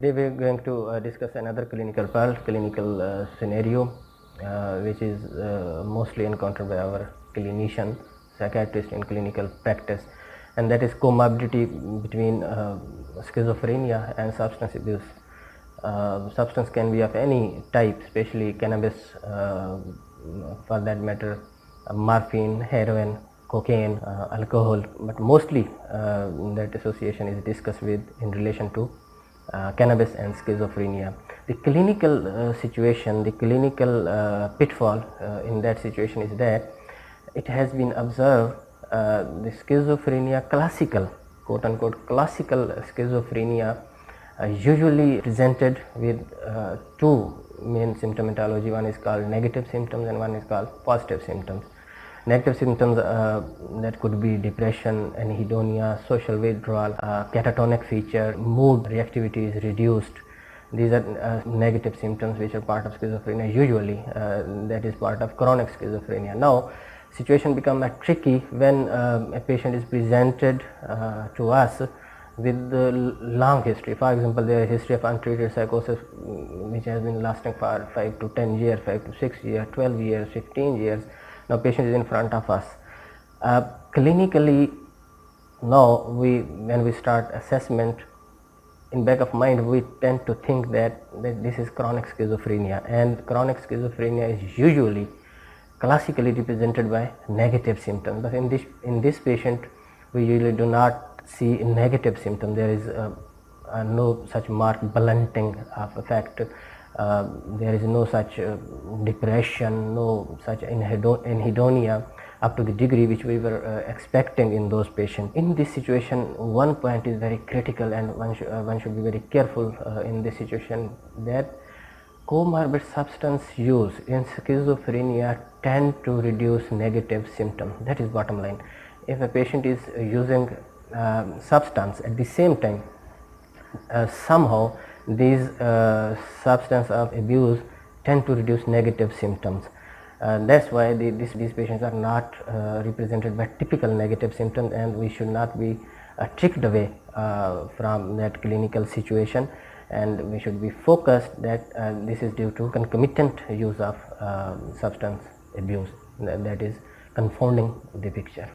Today we are going to discuss another clinical part, clinical scenario, which is mostly encountered by our clinician, psychiatrist in clinical practice, and that is comorbidity between schizophrenia and substance abuse. Substance can be of any type, especially cannabis, for that matter, morphine, heroin, cocaine, alcohol, but mostly that association is discussed with in relation to cannabis and schizophrenia. The clinical situation, the clinical pitfall in that situation is that it has been observed the schizophrenia classical, quote unquote classical schizophrenia usually presented with two main symptomatology. One is called negative symptoms and one is called positive symptoms. Negative symptoms that could be depression, anhedonia, social withdrawal, catatonic feature, mood reactivity is reduced. These are negative symptoms which are part of schizophrenia usually, that is part of chronic schizophrenia. Now situation become tricky when a patient is presented to us with the long history. For example, there is history of untreated psychosis which has been lasting for 5 to 10 years, 5 to 6 years, 12 years, 15 years. Now patient is in front of us. Clinically, now when we start assessment, in back of mind we tend to think that this is chronic schizophrenia, and chronic schizophrenia is usually classically represented by negative symptoms. But in this patient we usually do not see negative symptom. There is no such marked blunting of effect. There is no such depression, no such anhedonia up to the degree which we were expecting in those patients. In this situation, one point is very critical, and one should be very careful in this situation, that comorbid substance use in schizophrenia tend to reduce negative symptoms. That is bottom line. If a patient is using substance at the same time, somehow these substance of abuse tend to reduce negative symptoms. That's why these patients are not represented by typical negative symptoms, and we should not be tricked away from that clinical situation, and we should be focused that this is due to concomitant use of substance abuse, that is confounding the picture.